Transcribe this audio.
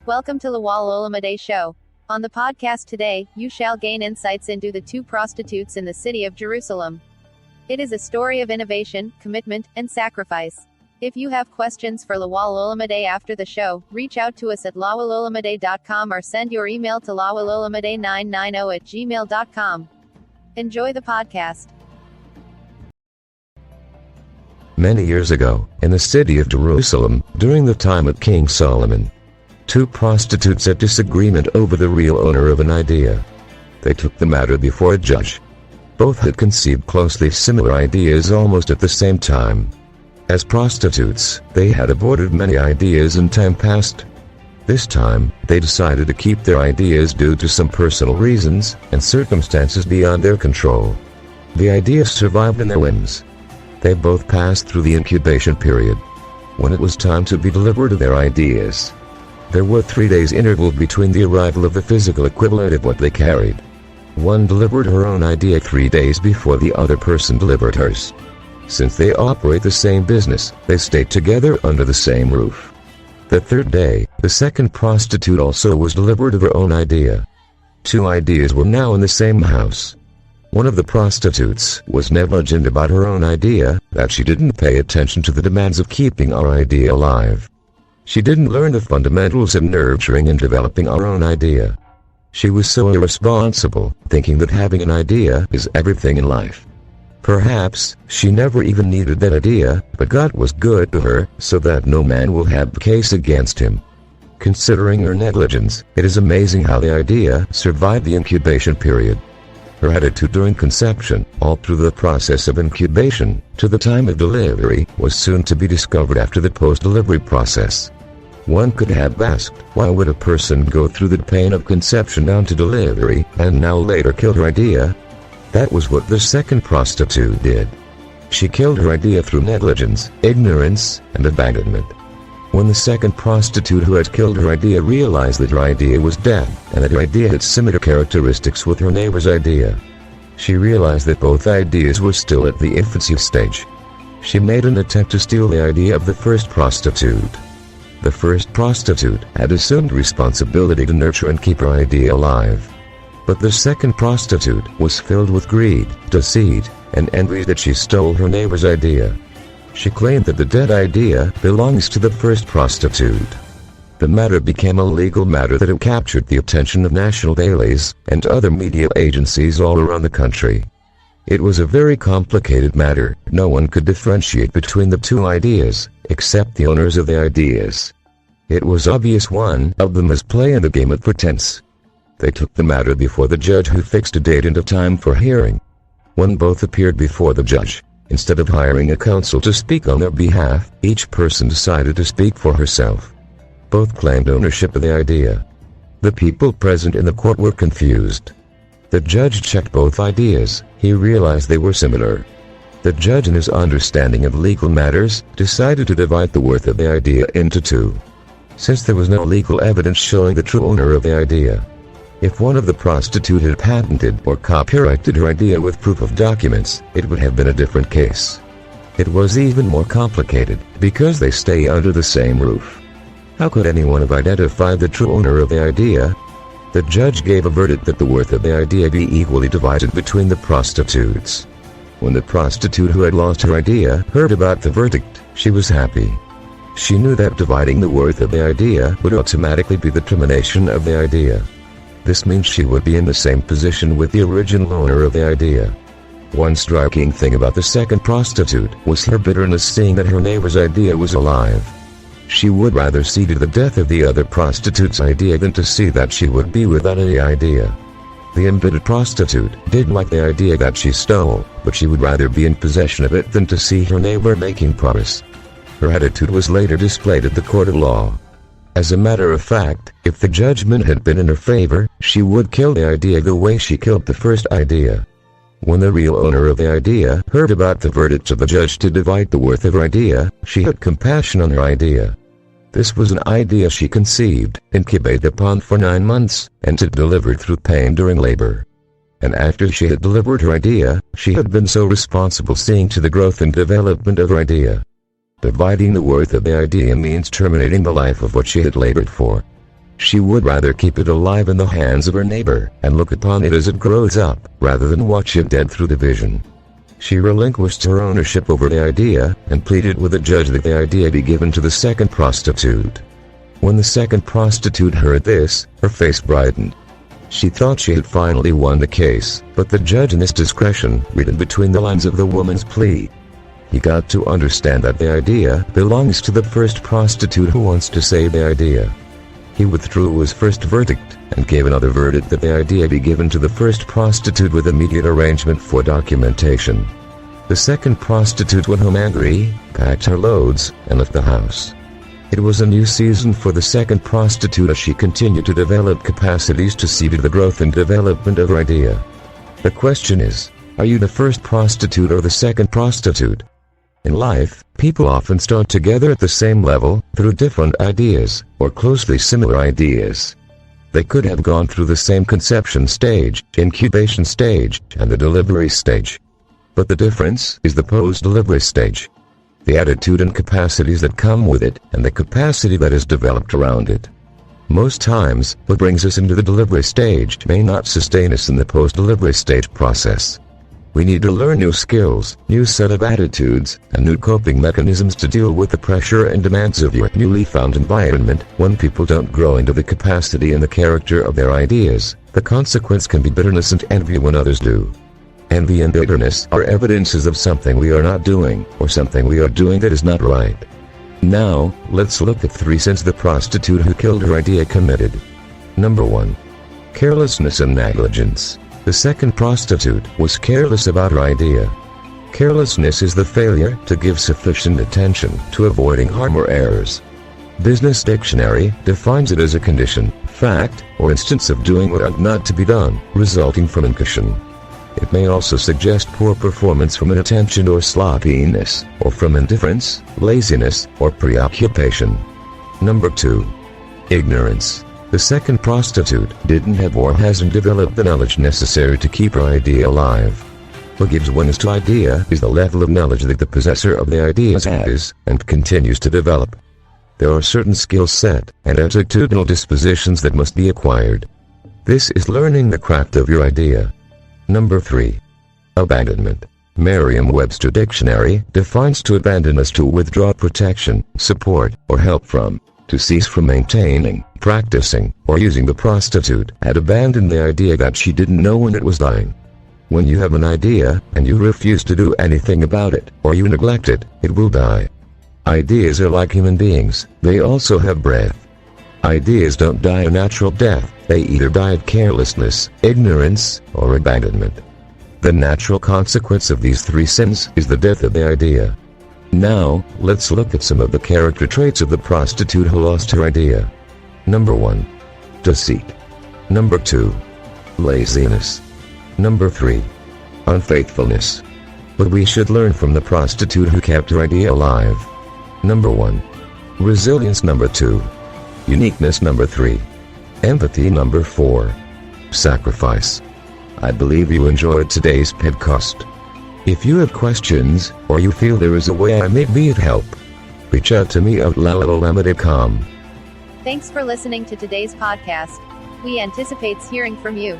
Welcome to Lawal Olamide Show. On the podcast today, you shall gain insights into the two prostitutes in the city of Jerusalem. It is a story of innovation, commitment, and sacrifice. If you have questions for Lawal Olamide after the show, reach out to us at lawalolamide.com or send your email to lawalolamide990@gmail.com. Enjoy the podcast. Many years ago, in the city of Jerusalem, during the time of King Solomon, two prostitutes had disagreement over the real owner of an idea. They took the matter before a judge. Both had conceived closely similar ideas almost at the same time. As prostitutes, they had aborted many ideas in time past. This time, they decided to keep their ideas due to some personal reasons and circumstances beyond their control. The ideas survived in their whims. They both passed through the incubation period. When it was time to be delivered of their ideas, there were 3 days interval between the arrival of the physical equivalent of what they carried. One delivered her own idea 3 days before the other person delivered hers. Since they operate the same business, they stayed together under the same roof. The third day, the second prostitute also was delivered of her own idea. Two ideas were now in the same house. One of the prostitutes was negligent about her own idea, that she didn't pay attention to the demands of keeping our idea alive. She didn't learn the fundamentals of nurturing and developing our own idea. She was so irresponsible, thinking that having an idea is everything in life. Perhaps she never even needed that idea, but God was good to her, so that no man will have the case against him. Considering her negligence, it is amazing how the idea survived the incubation period. Her attitude during conception, all through the process of incubation, to the time of delivery, was soon to be discovered after the post-delivery process. One could have asked, why would a person go through the pain of conception down to delivery, and now later kill her idea? That was what the second prostitute did. She killed her idea through negligence, ignorance, and abandonment. When the second prostitute who had killed her idea realized that her idea was dead, and that her idea had similar characteristics with her neighbor's idea, she realized that both ideas were still at the infancy stage. She made an attempt to steal the idea of the first prostitute. The first prostitute had assumed responsibility to nurture and keep her idea alive. But the second prostitute was filled with greed, deceit, and envy that she stole her neighbor's idea. She claimed that the dead idea belongs to the first prostitute. The matter became a legal matter that had captured the attention of national dailies and other media agencies all around the country. It was a very complicated matter. No one could differentiate between the two ideas, except the owners of the ideas. It was obvious one of them was playing the game of pretense. They took the matter before the judge, who fixed a date and a time for hearing. When both appeared before the judge, instead of hiring a counsel to speak on their behalf, each person decided to speak for herself. Both claimed ownership of the idea. The people present in the court were confused. The judge checked both ideas. He realized they were similar. The judge, in his understanding of legal matters, decided to divide the worth of the idea into two. Since there was no legal evidence showing the true owner of the idea, if one of the prostitutes had patented or copyrighted her idea with proof of documents, it would have been a different case. It was even more complicated, because they stay under the same roof. How could anyone have identified the true owner of the idea? The judge gave a verdict that the worth of the idea be equally divided between the prostitutes. When the prostitute who had lost her idea heard about the verdict, she was happy. She knew that dividing the worth of the idea would automatically be the termination of the idea. This means she would be in the same position with the original owner of the idea. One striking thing about the second prostitute was her bitterness, seeing that her neighbor's idea was alive. She would rather see to the death of the other prostitute's idea than to see that she would be without any idea. The embittered prostitute didn't like the idea that she stole, but she would rather be in possession of it than to see her neighbor making progress. Her attitude was later displayed at the court of law. As a matter of fact, if the judgment had been in her favor, she would kill the idea the way she killed the first idea. When the real owner of the idea heard about the verdict of the judge to divide the worth of her idea, she had compassion on her idea. This was an idea she conceived, incubated upon for 9 months, and had delivered through pain during labor. And after she had delivered her idea, she had been so responsible, seeing to the growth and development of her idea. Dividing the worth of the idea means terminating the life of what she had labored for. She would rather keep it alive in the hands of her neighbor, and look upon it as it grows up, rather than watch it dead through division. She relinquished her ownership over the idea, and pleaded with the judge that the idea be given to the second prostitute. When the second prostitute heard this, her face brightened. She thought she had finally won the case, but the judge in his discretion read between the lines of the woman's plea. He got to understand that the idea belongs to the first prostitute who wants to save the idea. He withdrew his first verdict, and gave another verdict that the idea be given to the first prostitute with immediate arrangement for documentation. The second prostitute went home angry, packed her loads, and left the house. It was a new season for the second prostitute as she continued to develop capacities to see to the growth and development of her idea. The question is, are you the first prostitute or the second prostitute? In life, people often start together at the same level, through different ideas, or closely similar ideas. They could have gone through the same conception stage, incubation stage, and the delivery stage. But the difference is the post-delivery stage. The attitude and capacities that come with it, and the capacity that is developed around it. Most times, what brings us into the delivery stage may not sustain us in the post-delivery stage process. We need to learn new skills, new set of attitudes, and new coping mechanisms to deal with the pressure and demands of your newly found environment. When people don't grow into the capacity and the character of their ideas, the consequence can be bitterness and envy when others do. Envy and bitterness are evidences of something we are not doing, or something we are doing that is not right. Now, let's look at 3 sins the prostitute who killed her idea committed. Number 1. Carelessness and negligence. The second prostitute was careless about her idea. Carelessness is the failure to give sufficient attention to avoiding harm or errors. Business Dictionary defines it as a condition, fact, or instance of doing what ought not to be done, resulting from incaution. It may also suggest poor performance from inattention or sloppiness, or from indifference, laziness, or preoccupation. Number 2. Ignorance. The second prostitute didn't have or hasn't developed the knowledge necessary to keep her idea alive. What gives wings to idea is the level of knowledge that the possessor of the idea has, and continues to develop. There are certain skill set and attitudinal dispositions that must be acquired. This is learning the craft of your idea. Number 3. Abandonment. Merriam-Webster Dictionary defines to abandon as to withdraw protection, support, or help from. To cease from maintaining, practicing, or using. The prostitute had abandoned the idea that she didn't know when it was dying. When you have an idea, and you refuse to do anything about it, or you neglect it, it will die. Ideas are like human beings, they also have breath. Ideas don't die a natural death, they either die of carelessness, ignorance, or abandonment. The natural consequence of these 3 sins is the death of the idea. Now, let's look at some of the character traits of the prostitute who lost her idea. Number 1. Deceit. Number 2. Laziness. Number 3. Unfaithfulness. But we should learn from the prostitute who kept her idea alive. Number 1. Resilience. Number 2. Uniqueness. Number 3. Empathy. Number 4. Sacrifice. I believe you enjoyed today's podcast. If you have questions, or you feel there is a way I may be of help, reach out to me at lalalalamada.com. Thanks for listening to today's podcast. We anticipate hearing from you.